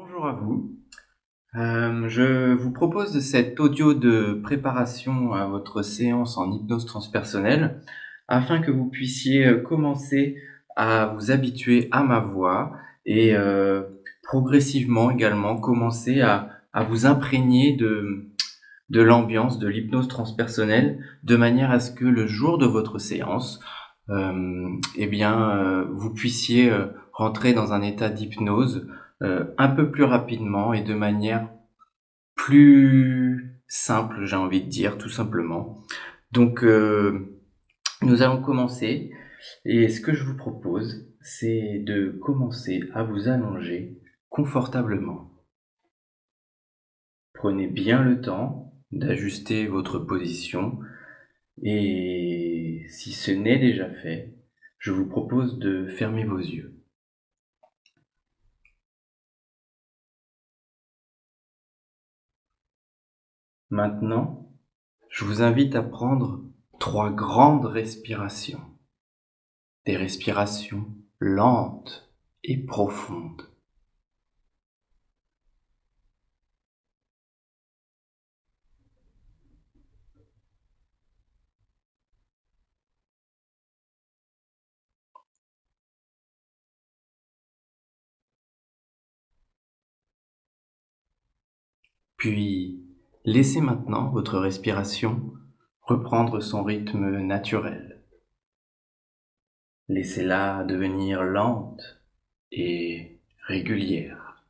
Bonjour à vous. Je vous propose cet audio de préparation à votre séance en hypnose transpersonnelle afin que vous puissiez commencer à vous habituer à ma voix et progressivement également commencer à vous imprégner de l'ambiance de l'hypnose transpersonnelle de manière à ce que le jour de votre séance, vous puissiez rentrer dans un état d'hypnose un peu plus rapidement et de manière plus simple, j'ai envie de dire, tout simplement. Donc, nous allons commencer et ce que je vous propose, c'est de commencer à vous allonger confortablement. Prenez bien le temps d'ajuster votre position et si ce n'est déjà fait, je vous propose de fermer vos yeux. Maintenant, je vous invite à prendre 3 grandes respirations. Des respirations lentes et profondes. Puis, laissez maintenant votre respiration reprendre son rythme naturel. Laissez-la devenir lente et régulière.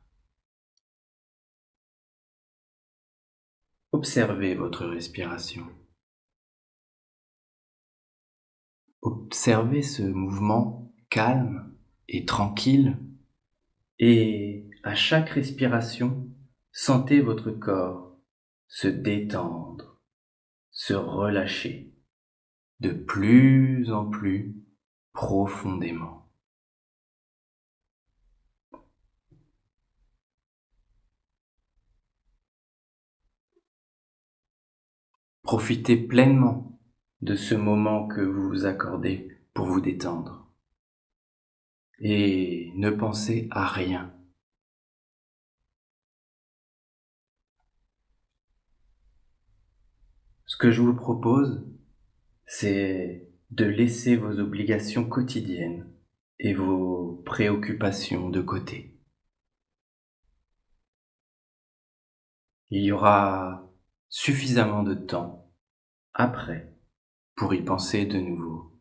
Observez votre respiration. Observez ce mouvement calme et tranquille et à chaque respiration, sentez votre corps se détendre, se relâcher de plus en plus profondément. Profitez pleinement de ce moment que vous vous accordez pour vous détendre. Et ne pensez à rien. Ce que je vous propose, c'est de laisser vos obligations quotidiennes et vos préoccupations de côté. Il y aura suffisamment de temps après pour y penser de nouveau.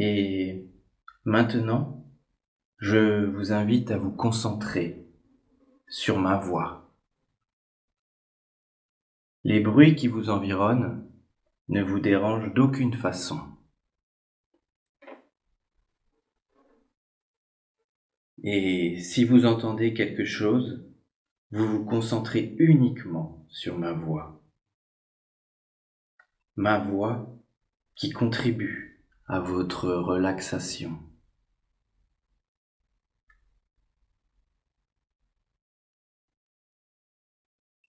Et maintenant, je vous invite à vous concentrer sur ma voix. Les bruits qui vous environnent ne vous dérangent d'aucune façon. Et si vous entendez quelque chose, vous vous concentrez uniquement sur ma voix. Ma voix qui contribue à votre relaxation.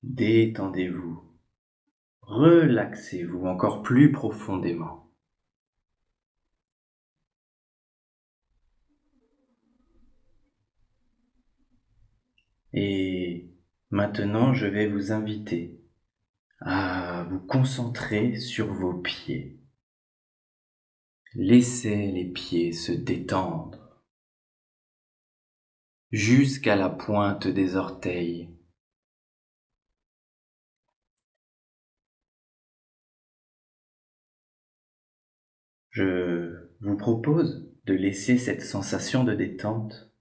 Détendez-vous, relaxez-vous encore plus profondément. Et maintenant, je vais vous inviter à vous concentrer sur vos pieds. Laissez les pieds se détendre jusqu'à la pointe des orteils. Je vous propose de laisser cette sensation de détente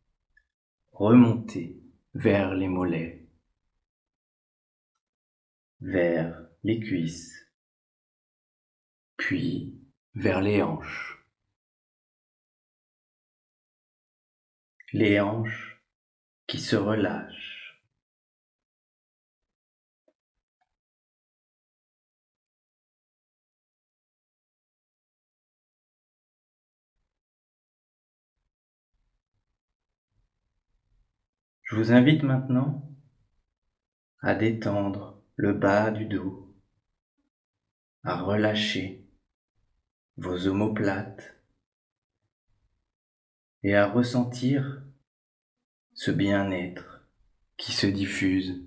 remonter vers les mollets, vers les cuisses, puis vers les hanches. Les hanches qui se relâchent. Je vous invite maintenant à détendre le bas du dos, à relâcher vos omoplates et à ressentir ce bien-être qui se diffuse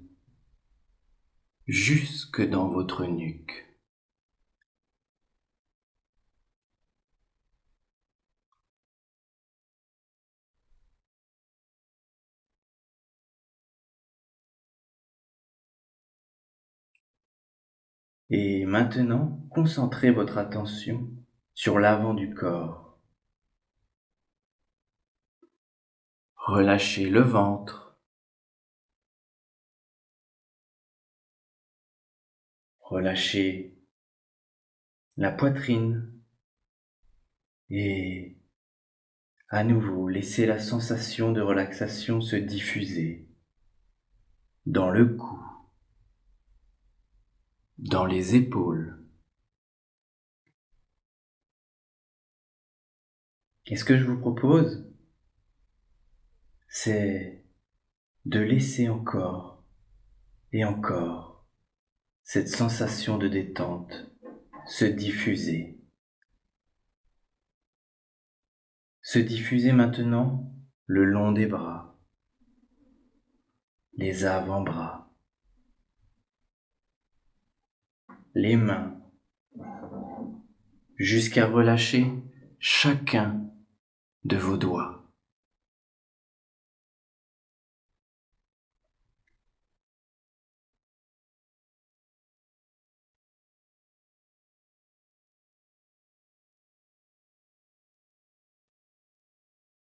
jusque dans votre nuque. Et maintenant, concentrez votre attention sur l'avant du corps. Relâchez le ventre, relâchez la poitrine et à nouveau laissez la sensation de relaxation se diffuser dans le cou, dans les épaules. Et ce que je vous propose, c'est de laisser encore et encore cette sensation de détente se diffuser. Se diffuser maintenant le long des bras, les avant-bras, les mains, jusqu'à relâcher chacun de vos doigts.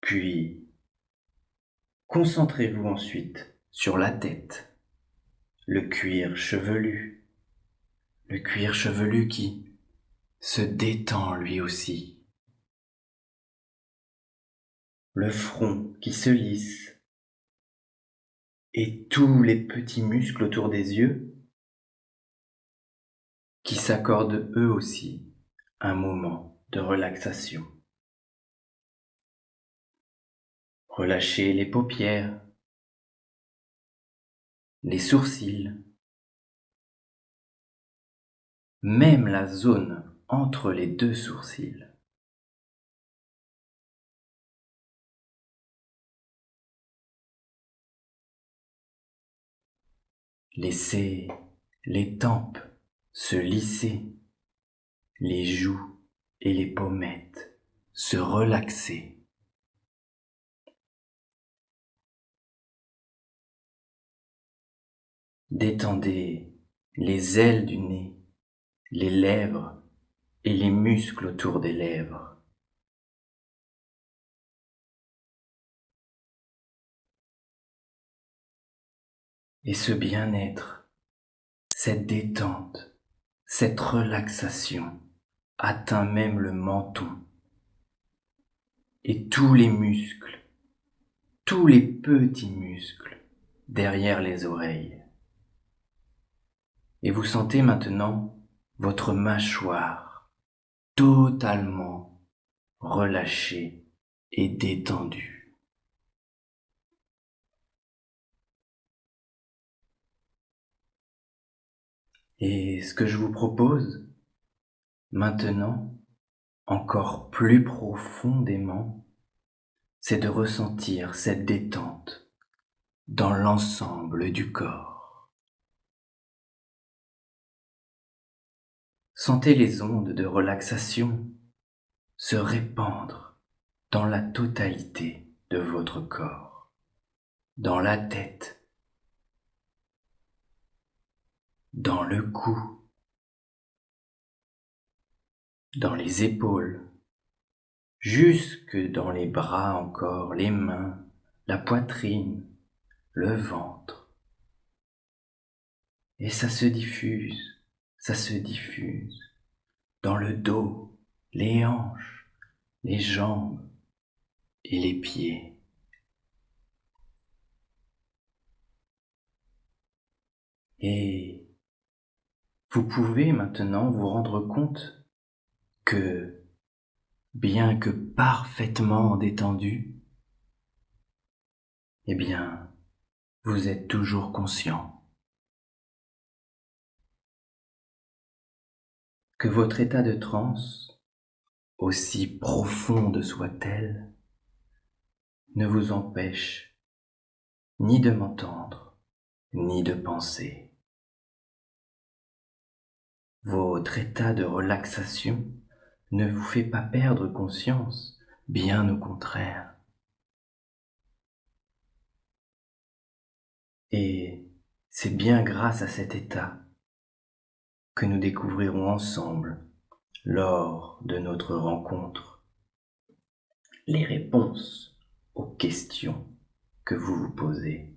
Puis, concentrez-vous ensuite sur la tête, le cuir chevelu qui se détend lui aussi, le front qui se lisse et tous les petits muscles autour des yeux qui s'accordent eux aussi un moment de relaxation. Relâchez les paupières, les sourcils, même la zone entre les deux sourcils. Laissez les tempes se lisser, les joues et les pommettes se relaxer. Détendez les ailes du nez, les lèvres et les muscles autour des lèvres. Et ce bien-être, cette détente, cette relaxation atteint même le menton et tous les muscles, tous les petits muscles derrière les oreilles. Et vous sentez maintenant votre mâchoire totalement relâchée et détendue. Et ce que je vous propose maintenant, encore plus profondément, c'est de ressentir cette détente dans l'ensemble du corps. Sentez les ondes de relaxation se répandre dans la totalité de votre corps, dans la tête, dans le cou, dans les épaules, jusque dans les bras encore, les mains, la poitrine, le ventre. Et ça se diffuse dans le dos, les hanches, les jambes et les pieds. Et vous pouvez maintenant vous rendre compte que, bien que parfaitement détendu, eh bien, vous êtes toujours conscient. que votre état de transe, aussi profonde soit-elle, ne vous empêche ni de m'entendre, ni de penser. Votre état de relaxation ne vous fait pas perdre conscience, bien au contraire. Et c'est bien grâce à cet état que nous découvrirons ensemble, lors de notre rencontre, les réponses aux questions que vous vous posez.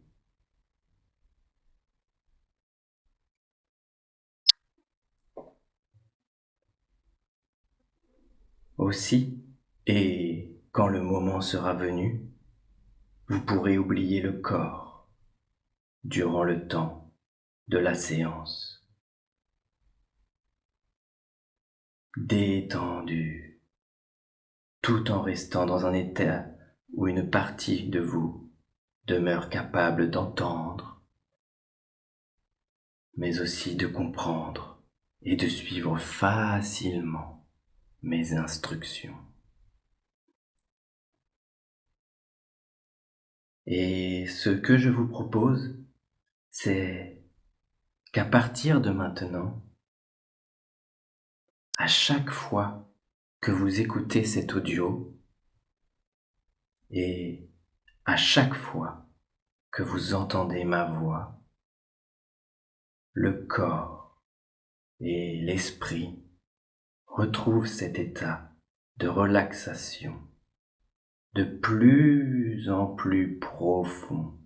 Aussi, et quand le moment sera venu, vous pourrez oublier le corps durant le temps de la séance. Détendu, tout en restant dans un état où une partie de vous demeure capable d'entendre, mais aussi de comprendre et de suivre facilement mes instructions. Et ce que je vous propose, c'est qu'à partir de maintenant, à chaque fois que vous écoutez cet audio et à chaque fois que vous entendez ma voix, le corps et l'esprit retrouvent cet état de relaxation de plus en plus profond.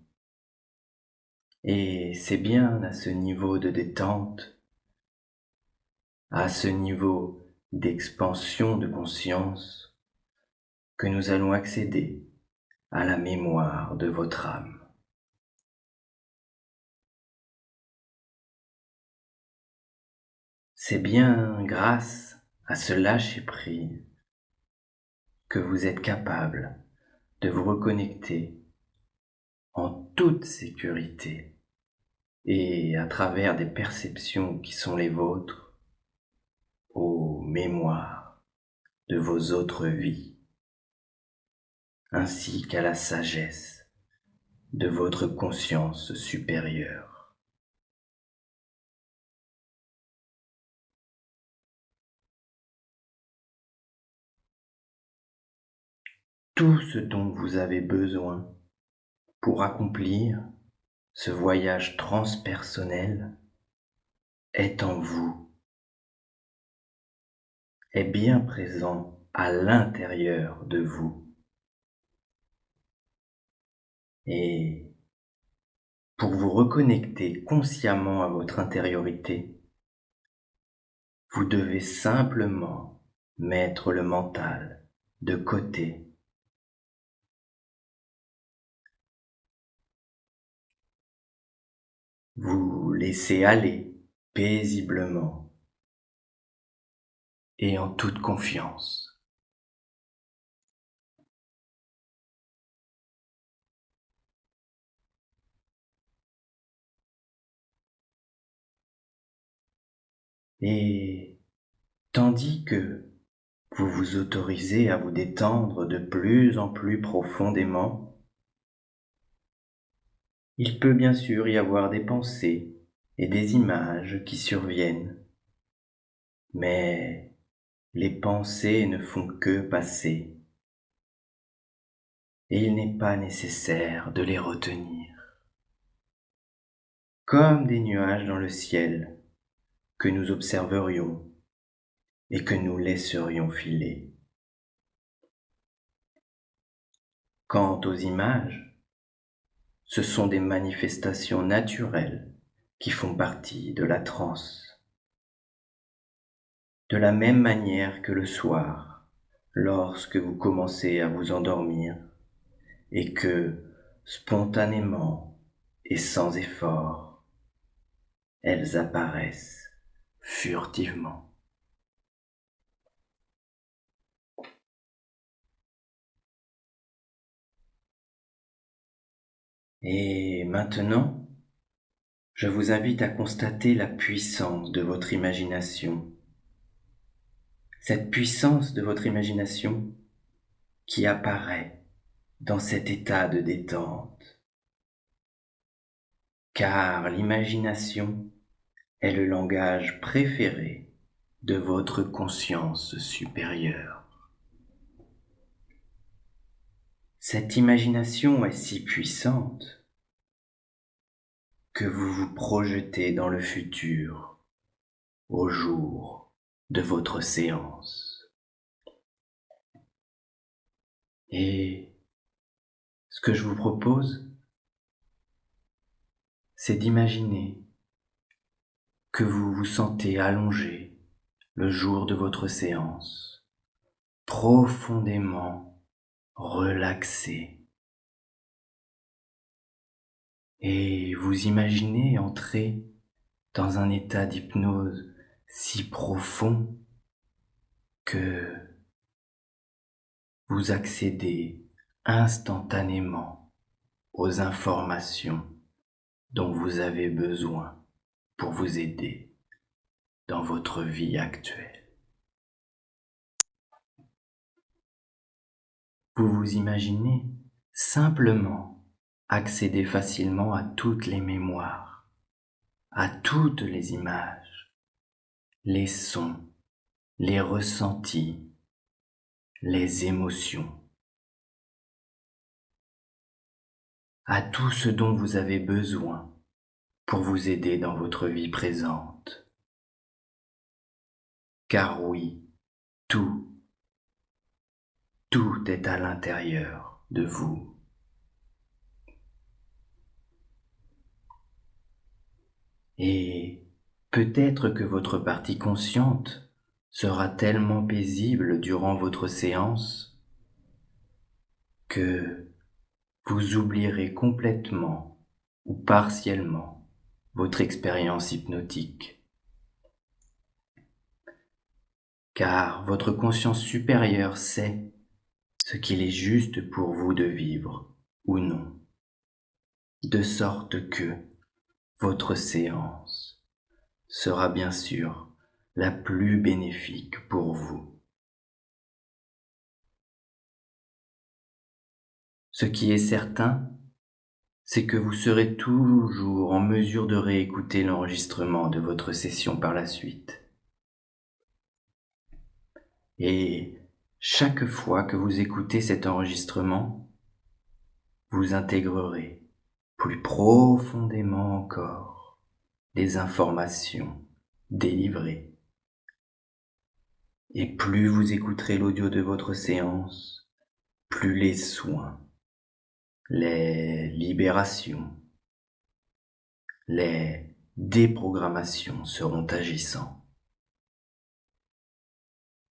Et c'est bien à ce niveau de détente, à ce niveau d'expansion de conscience, que nous allons accéder à la mémoire de votre âme. C'est bien grâce à ce lâcher-prise que vous êtes capable de vous reconnecter en toute sécurité et à travers des perceptions qui sont les vôtres aux mémoires de vos autres vies, ainsi qu'à la sagesse de votre conscience supérieure. Tout ce dont vous avez besoin pour accomplir ce voyage transpersonnel est en vous, est bien présent à l'intérieur de vous. Et pour vous reconnecter consciemment à votre intériorité, vous devez simplement mettre le mental de côté. Vous laissez aller paisiblement et en toute confiance. Et tandis que vous vous autorisez à vous détendre de plus en plus profondément, il peut bien sûr y avoir des pensées et des images qui surviennent, mais les pensées ne font que passer et il n'est pas nécessaire de les retenir. Comme des nuages dans le ciel que nous observerions et que nous laisserions filer. Quant aux images, ce sont des manifestations naturelles qui font partie de la transe. De la même manière que le soir, lorsque vous commencez à vous endormir et que, spontanément et sans effort, elles apparaissent furtivement. Et maintenant, je vous invite à constater la puissance de votre imagination cette puissance de votre imagination qui apparaît dans cet état de détente. Car l'imagination est le langage préféré de votre conscience supérieure. Cette imagination est si puissante que vous vous projetez dans le futur au jour de votre séance. Et ce que je vous propose, c'est d'imaginer que vous vous sentez allongé le jour de votre séance, profondément relaxé. Et vous imaginez entrer dans un état d'hypnose si profond que vous accédez instantanément aux informations dont vous avez besoin pour vous aider dans votre vie actuelle. Vous vous imaginez simplement accéder facilement à toutes les mémoires, à toutes les images, les sons, les ressentis, les émotions, à tout ce dont vous avez besoin pour vous aider dans votre vie présente. Car oui, tout est à l'intérieur de vous. Et peut-être que votre partie consciente sera tellement paisible durant votre séance que vous oublierez complètement ou partiellement votre expérience hypnotique. Car votre conscience supérieure sait ce qu'il est juste pour vous de vivre ou non, de sorte que votre séance sera bien sûr la plus bénéfique pour vous. Ce qui est certain, c'est que vous serez toujours en mesure de réécouter l'enregistrement de votre session par la suite. Et chaque fois que vous écoutez cet enregistrement, vous intégrerez plus profondément encore les informations délivrées. Et plus vous écouterez l'audio de votre séance, plus les soins, les libérations, les déprogrammations seront agissants,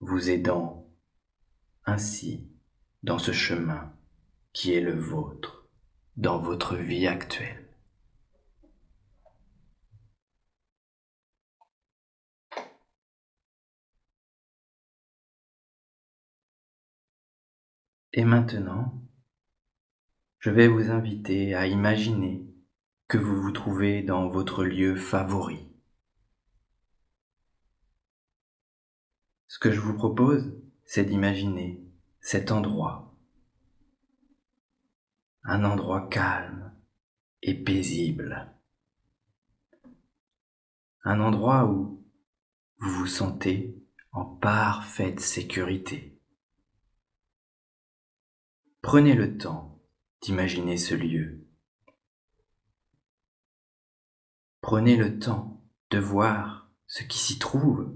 vous aidant ainsi dans ce chemin qui est le vôtre, dans votre vie actuelle. Et maintenant, je vais vous inviter à imaginer que vous vous trouvez dans votre lieu favori. Ce que je vous propose, c'est d'imaginer cet endroit, un endroit calme et paisible, un endroit où vous vous sentez en parfaite sécurité. Prenez le temps d'imaginer ce lieu. Prenez le temps de voir ce qui s'y trouve,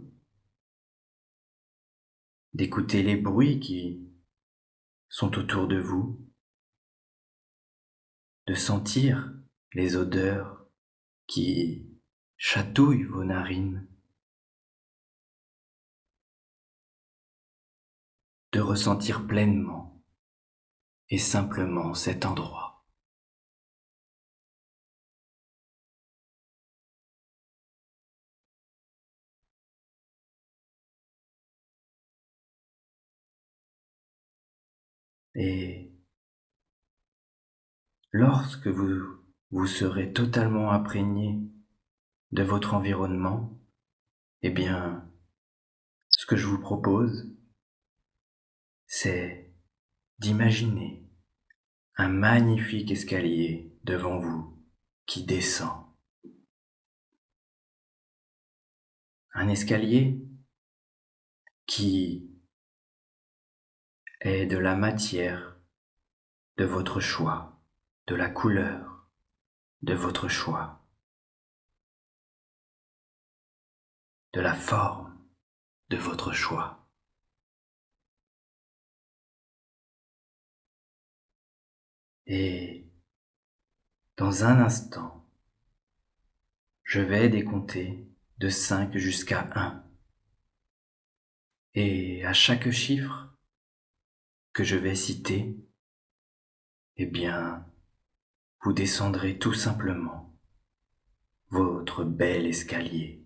d'écouter les bruits qui sont autour de vous, de sentir les odeurs qui chatouillent vos narines, de ressentir pleinement et simplement cet endroit. Et lorsque vous serez totalement imprégné de votre environnement, eh bien, ce que je vous propose, c'est d'imaginer un magnifique escalier devant vous qui descend. Un escalier qui est de la matière de votre choix, de la couleur de votre choix, de la forme de votre choix. Et dans un instant, je vais décompter de 5 jusqu'à 1. Et à chaque chiffre que je vais citer, eh bien, vous descendrez tout simplement votre bel escalier.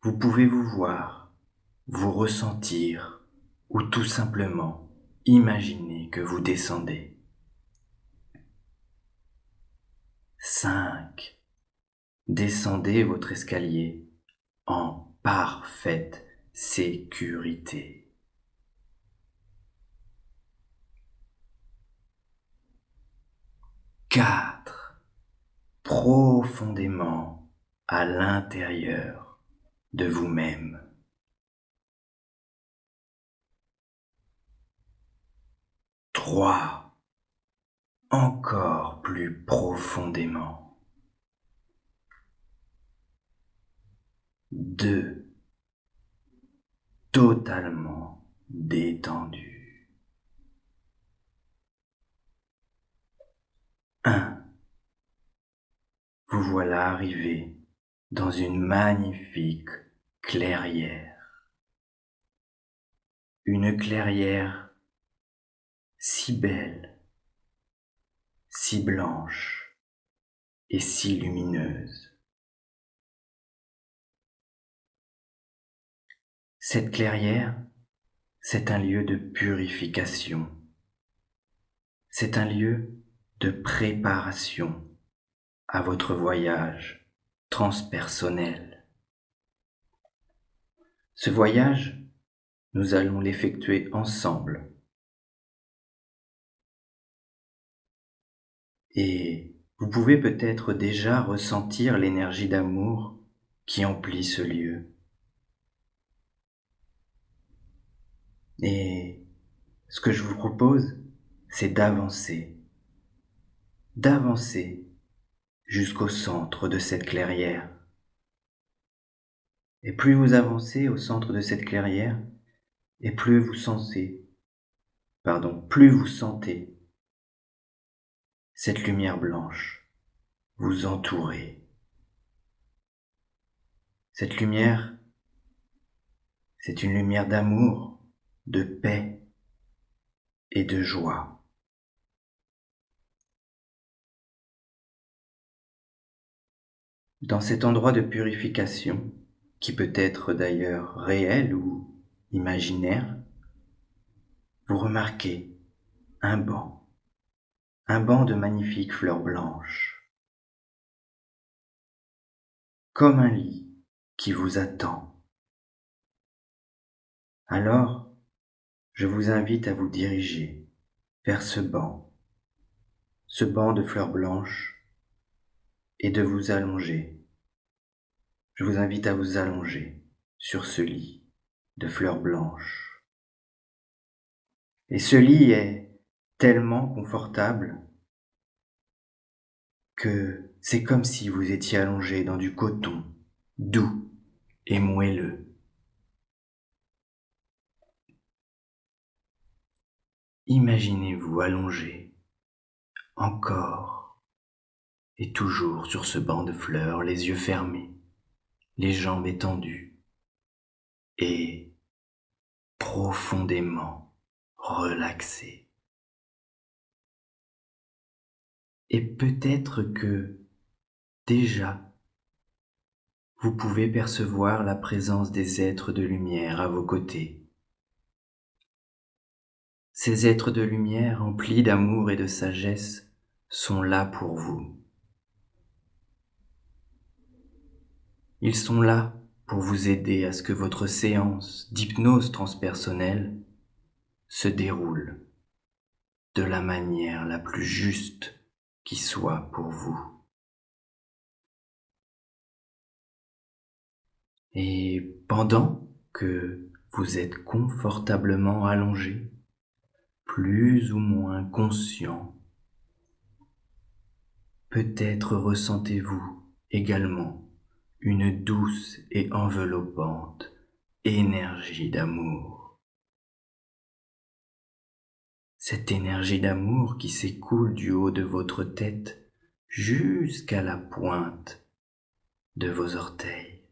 Vous pouvez vous voir, vous ressentir ou tout simplement imaginer que vous descendez. 5. Descendez votre escalier en parfaite sécurité. 4. Profondément à l'intérieur de vous-même. 3. Encore plus profondément. 2. Totalement détendu. 1. Vous voilà arrivé dans une magnifique clairière. Une clairière si belle, si blanche et si lumineuse. Cette clairière, c'est un lieu de purification. C'est un lieu de préparation à votre voyage transpersonnel. Ce voyage, nous allons l'effectuer ensemble. Et vous pouvez peut-être déjà ressentir l'énergie d'amour qui emplit ce lieu. Et ce que je vous propose, c'est d'avancer jusqu'au centre de cette clairière. Et plus vous avancez au centre de cette clairière, et plus vous sentez cette lumière blanche vous entourer. Cette lumière, c'est une lumière d'amour, de paix et de joie. Dans cet endroit de purification, qui peut être d'ailleurs réel ou imaginaire, vous remarquez un banc de magnifiques fleurs blanches, comme un lit qui vous attend. Alors, je vous invite à vous diriger vers ce banc de fleurs blanches, et de vous allonger. Je vous invite à vous allonger sur ce lit de fleurs blanches. Et ce lit est tellement confortable que c'est comme si vous étiez allongé dans du coton doux et moelleux. Imaginez-vous allongé encore et toujours sur ce banc de fleurs, les yeux fermés, les jambes étendues et profondément relaxé. Et peut-être que déjà vous pouvez percevoir la présence des êtres de lumière à vos côtés. Ces êtres de lumière emplis d'amour et de sagesse sont là pour vous. Ils sont là pour vous aider à ce que votre séance d'hypnose transpersonnelle se déroule de la manière la plus juste qui soit pour vous. Et pendant que vous êtes confortablement allongé, plus ou moins conscient, peut-être ressentez-vous également une douce et enveloppante énergie d'amour. Cette énergie d'amour qui s'écoule du haut de votre tête jusqu'à la pointe de vos orteils.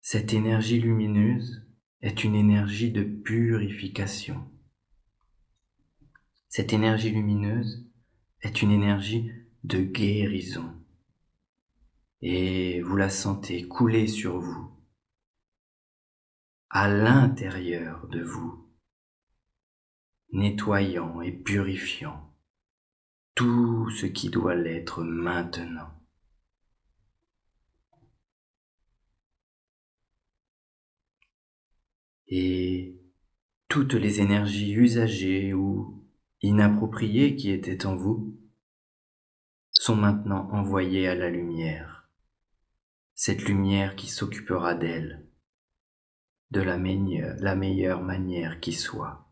Cette énergie lumineuse est une énergie de purification. Cette énergie lumineuse est une énergie de guérison. Et vous la sentez couler sur vous, à l'intérieur de vous, nettoyant et purifiant tout ce qui doit l'être maintenant. Et toutes les énergies usagées ou inappropriées qui étaient en vous sont maintenant envoyées à la lumière. Cette lumière qui s'occupera d'elle de la meilleure manière qui soit.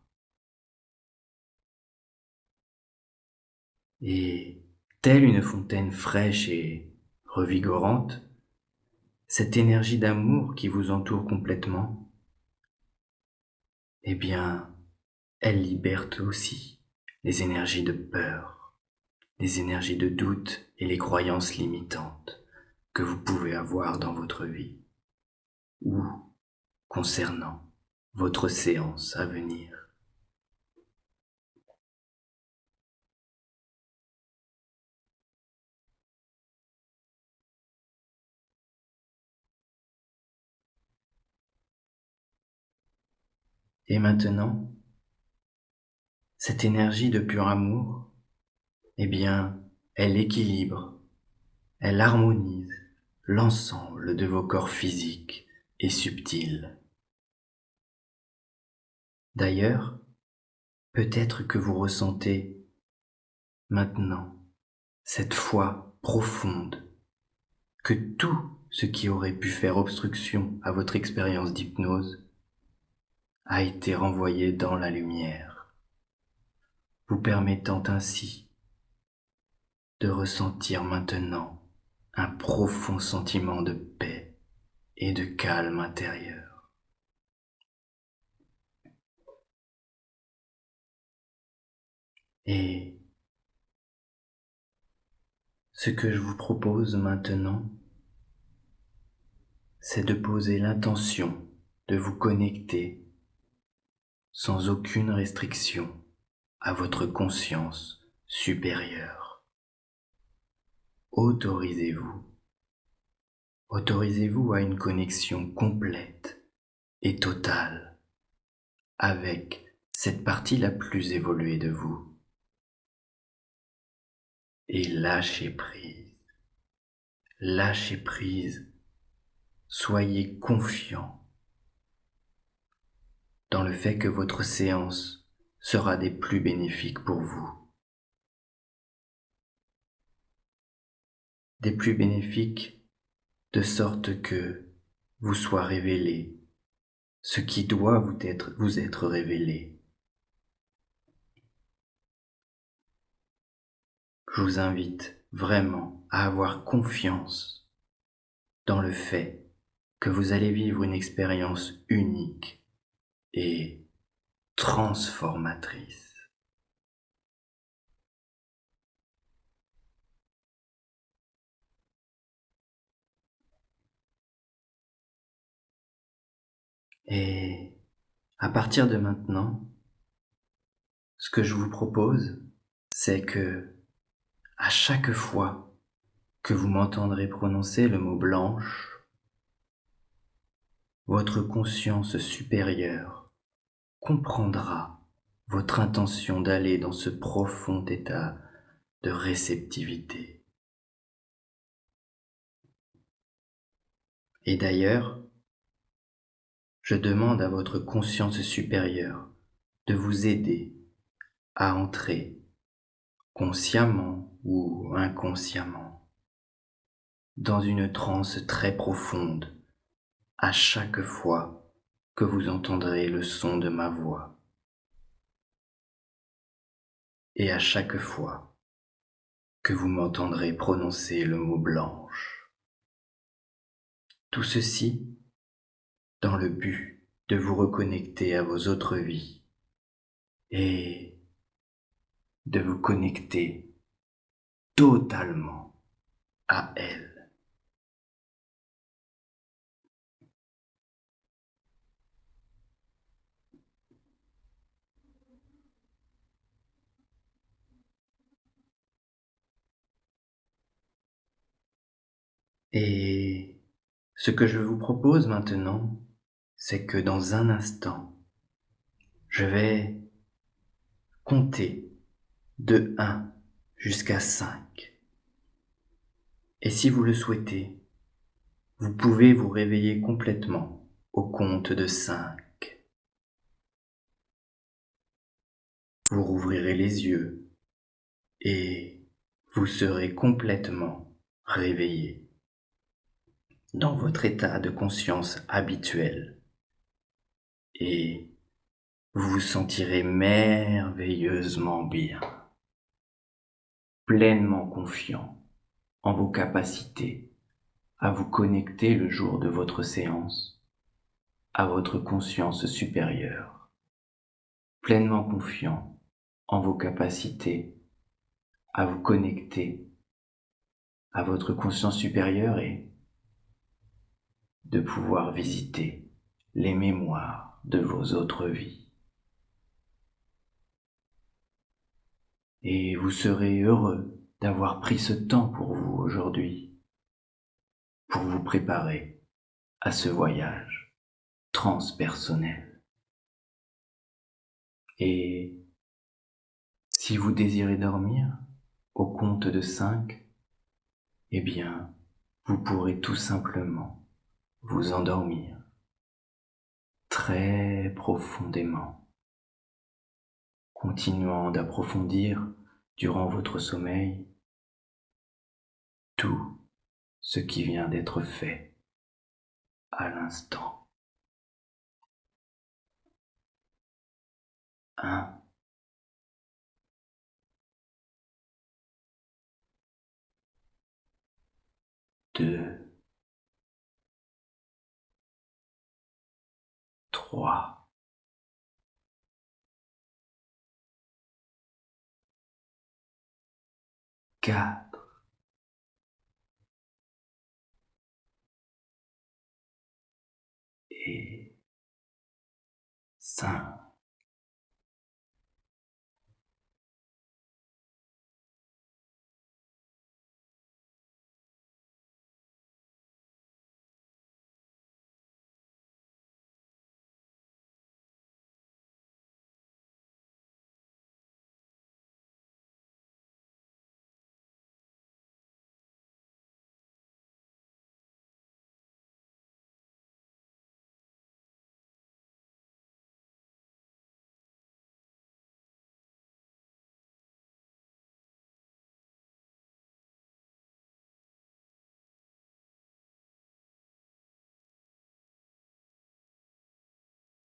Et telle une fontaine fraîche et revigorante, cette énergie d'amour qui vous entoure complètement, eh bien, elle libère aussi les énergies de peur, les énergies de doute et les croyances limitantes que vous pouvez avoir dans votre vie ou concernant votre séance à venir. Et maintenant, cette énergie de pur amour, eh bien, elle équilibre, elle harmonise l'ensemble de vos corps physiques et subtils. D'ailleurs, peut-être que vous ressentez maintenant cette foi profonde que tout ce qui aurait pu faire obstruction à votre expérience d'hypnose a été renvoyé dans la lumière, vous permettant ainsi de ressentir maintenant un profond sentiment de paix et de calme intérieur. Et ce que je vous propose maintenant, c'est de poser l'intention de vous connecter sans aucune restriction à votre conscience supérieure. Autorisez-vous. Autorisez-vous à une connexion complète et totale avec cette partie la plus évoluée de vous. Et lâchez prise. Lâchez prise. Soyez confiant dans le fait que votre séance sera des plus bénéfiques pour vous. Des plus bénéfiques de sorte que vous soit révélé ce qui doit vous être révélé. Je vous invite vraiment à avoir confiance dans le fait que vous allez vivre une expérience unique et transformatrice. Et à partir de maintenant, ce que je vous propose, c'est que à chaque fois que vous m'entendrez prononcer le mot blanche, votre conscience supérieure comprendra votre intention d'aller dans ce profond état de réceptivité. Et d'ailleurs, je demande à votre conscience supérieure de vous aider à entrer consciemment ou inconsciemment dans une transe très profonde à chaque fois que vous entendrez le son de ma voix et à chaque fois que vous m'entendrez prononcer le mot blanche. Tout ceci dans le but de vous reconnecter à vos autres vies et de vous connecter totalement à elles. Et ce que je vous propose maintenant, c'est que dans un instant, je vais compter de 1 jusqu'à 5. Et si vous le souhaitez, vous pouvez vous réveiller complètement au compte de 5. Vous rouvrirez les yeux et vous serez complètement réveillé dans votre état de conscience habituel et vous vous sentirez merveilleusement bien, pleinement confiant en vos capacités à vous connecter le jour de votre séance à votre conscience supérieure, pleinement confiant en vos capacités à vous connecter à votre conscience supérieure et de pouvoir visiter les mémoires de vos autres vies. Et vous serez heureux d'avoir pris ce temps pour vous aujourd'hui, pour vous préparer à ce voyage transpersonnel. Et si vous désirez dormir au compte de 5, eh bien, vous pourrez tout simplement vous endormir très profondément, continuant d'approfondir durant votre sommeil tout ce qui vient d'être fait à l'instant. 1, 2, 3, 4 et 5.